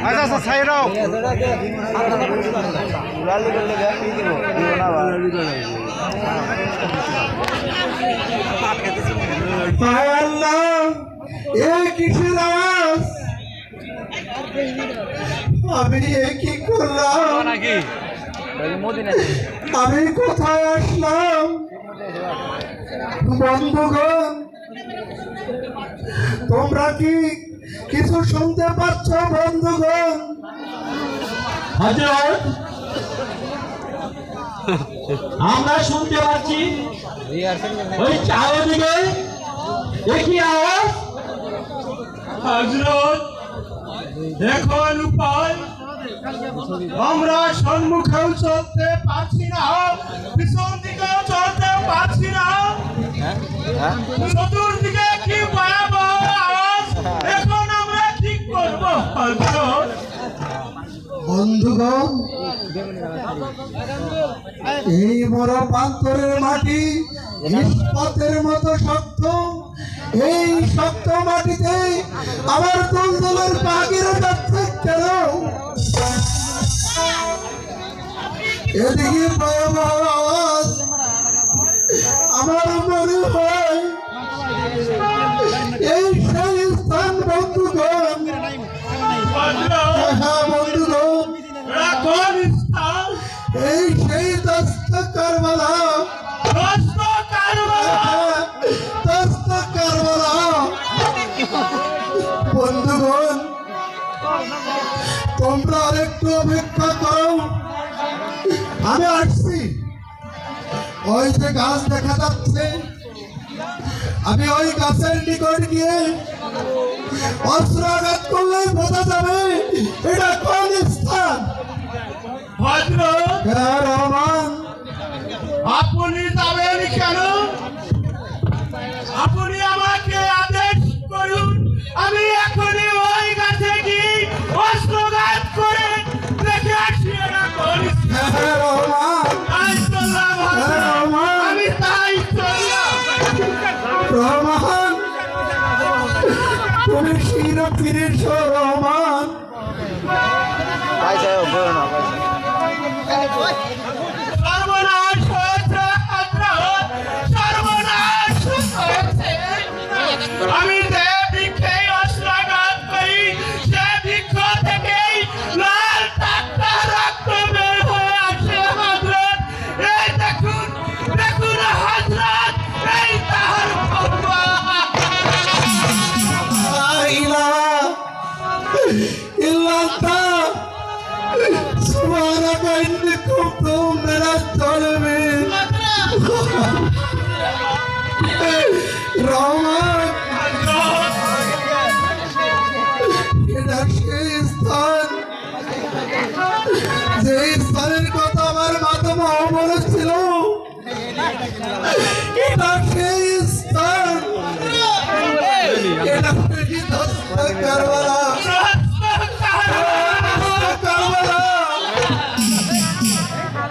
আচ্ছা ছাইরাও কিসের আওয়াজ? আমি কি করলাম? আমি কোথায় আসলাম? বন্ধুগণ, তোমরা কি কিছু শুনতে পাচ্ছ? বন্ধুগণ, হযরত আমরা শুনতে পাচ্ছি ওই চারদিকে দেখি আওয়াজ। হযরত এখন উপায় আমরা সম্মুখেও চলতে পারছি না, পিছন দিকেও চলতে পারছি না, চতুর্দিকে কি ভয়াবহ আওয়াজ। এখন আমরা ঠিক করব হযরত। বন্ধুগণ, এই বড় পাথরের মাটি ইস্পাতের মতো শক্ত। এই শক্ত মাটিতে আমার দুলদুলের পাখিরা যাচ্ছে কেন? এদিকে ভয়াবহ আওয়াজ। আমার মনে হয় এই সেই স্থান। বন্ধুগণ, হ্যাঁ বন্ধুগণ, এই সেই দস্তা কারবালা। বন্ধুগণ, তোমরা আরেকটু অপেক্ষা করো, আমি আসছি। ওই যে গাছ দেখা যাচ্ছে, আমি ওই গাছের নিকট গিয়ে অস্ত্রাঘাত করলেই বোঝা যাবে এটা কোন স্থান। রহমান, আপনি যাবেন কেন? আপনি আমাকে আদেশ করুন, আমি এখনই ওই গাছে গিয়ে অস্ত্রঘাত করে দেখে আসি। আমি তাই রহমান, তুমি ফিরে ফিরেছ রহমান। সর্বনাশ হয়েছে, সর্বনাশ হয়েছে। আমি যে বৃক্ষে অস্ত্রাঘাত করি, সে বৃক্ষ থেকেই লাল টাটকা রক্ত বের হয়ে আসে হযরত। এই দেখুন, দেখুন হযরত, এই তাহার রহমান, এটা সেই স্থান যে স্থানের কথা আমার মাতা মহামনে ছিল। এটা সেই স্থান, এটা সেই দস্তা কারবালা।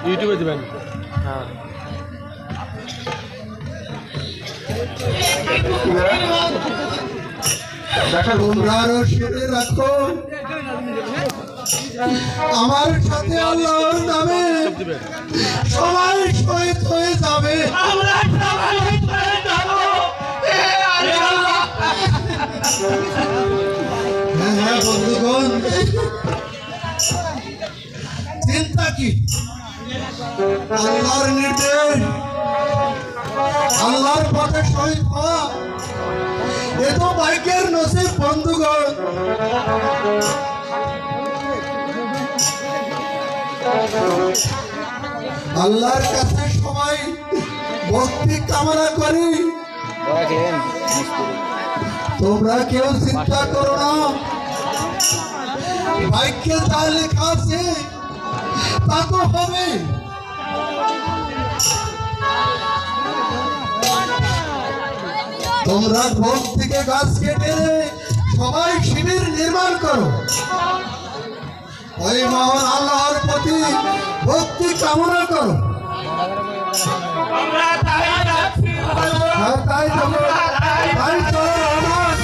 ইউটিউবে দিবেন। তোমরা আরো শুনে রাখো, আমার সাথে আল্লাহর নামে সবাই শহীদ হয়ে যাবে। আমরা সবাই হয়ে যাব। হ্যাঁ বন্ধুগণ, চিন্তা কি? আল্লাহর নির্দেশ, আল্লাহর পথে শহীদ হওয়া এ তো ভাগ্যের নসিব। বন্ধুগণ, আল্লাহর কাছে সবাই ভক্তি কামনা করি। তোমরা কেউ চিন্তা করো না, ভাগ্যে যা লেখা আছে তা তো হবে। তোমরা ভোগ থেকে গাছ কেটে সবাই শিবির নির্মাণ করো। ওই মহান আল্লাহর প্রতি ভক্তি কামনা করো। আমরা তাই যাচ্ছি। তাই চলো, তাই চলো রহমান।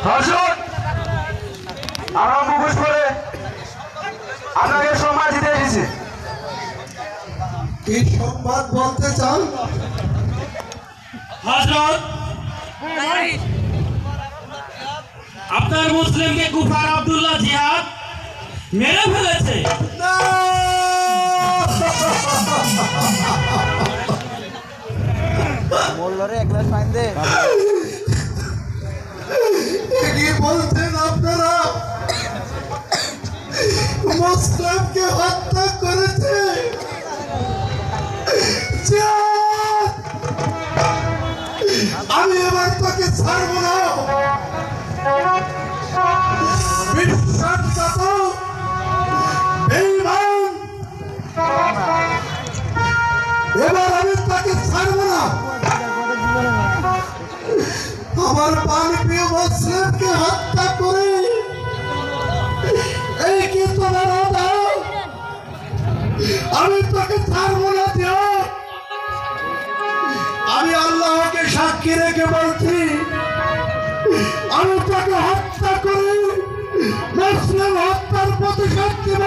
হযরত আমরা মুখোশ পরে আপনাকে সম্মান দিতে এসেছি। কি সংবাদ বলতে চান? হযরত আপনার মুসলিমকে কুফার আব্দুল্লাহ জিহাদ মেরে ফেলেছে। না! এ কি বলছেন আপনারা? মুসলিমকে হত্যা করেছে। জিহাদ! আমি এবার তোকে ছাড়বো না। বিশ্বাসঘাতক, বেঈমান! এবার আমি তাকে ছাড়বো না। আমার প্রিয় মুসলিমকে হত্যা করে এই কি তোমার দাও? আমি তোকে ছাড়বো না। জিহাদ! আমি আল্লাহকে সাক্ষী রেখে বলছি, আমি তাকে হত্যা করে মুসলিম হত্যার প্রতিশোধ দিব।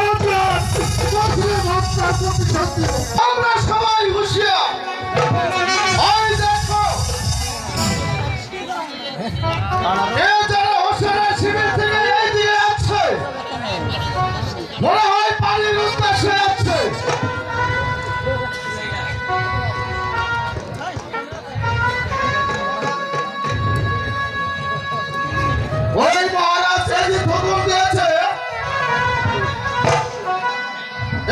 মুসলিম হত্যার প্রতিশোধ দিব। আমরা সবাই হুঁশিয়ার। ওই দেখো, এ যারা হোসেনের শিবির থেকে এগিয়ে আসছে, মনে হয় পানির উদ্দেশ্যে আসছে। ওই মহারাজ এই খবর দিয়েছে,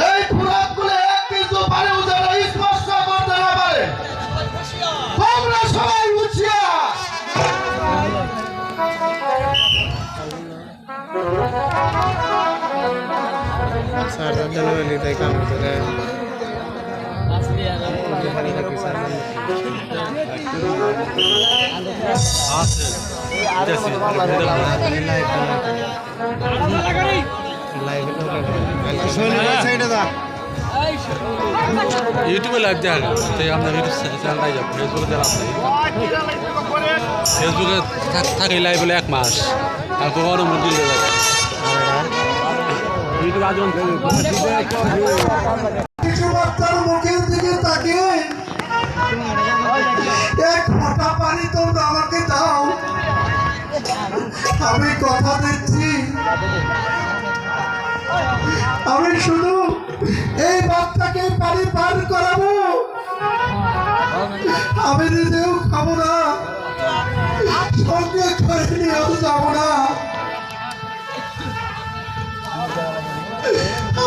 এই ফুরাতগুলো এক কিন্তু পারে যেন স্পর্শ করতে না পারে। তোমরা সবাই হুঁশিয়ার। ইউটিউবে লাইভ দেন, তাই আপনার ইউটিউব চ্যানেলটাই যাবো। ফেসবুকে দেওয়া ফেসবুকে থাকে লাইভ বলে 1 মাস, আর কখনো মুখ দিতে যাবে ইউটিউব আজন। কিছু বাচ্চার মুখের দিকে তাকিয়ে এক ফোঁটা পানি তোমরা আমাকে দাও। আমি কথা দিচ্ছি, আমি শুধু এই বাচ্চাকে পানি পান করাবো। আমি নিজেও খাবো না, সঙ্গে করে নিয়েও যাবো না।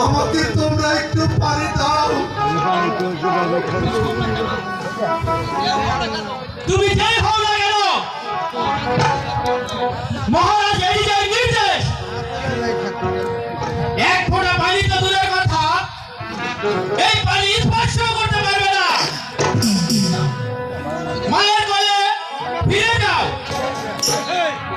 আমাকে তোমরা একটু পানি দাও। তুমি যাই হও না কেন, মহারাজ এই যে নির্দেশ, এক ফোঁটা পানি তো দূরের কথা, এই পানি স্পর্শ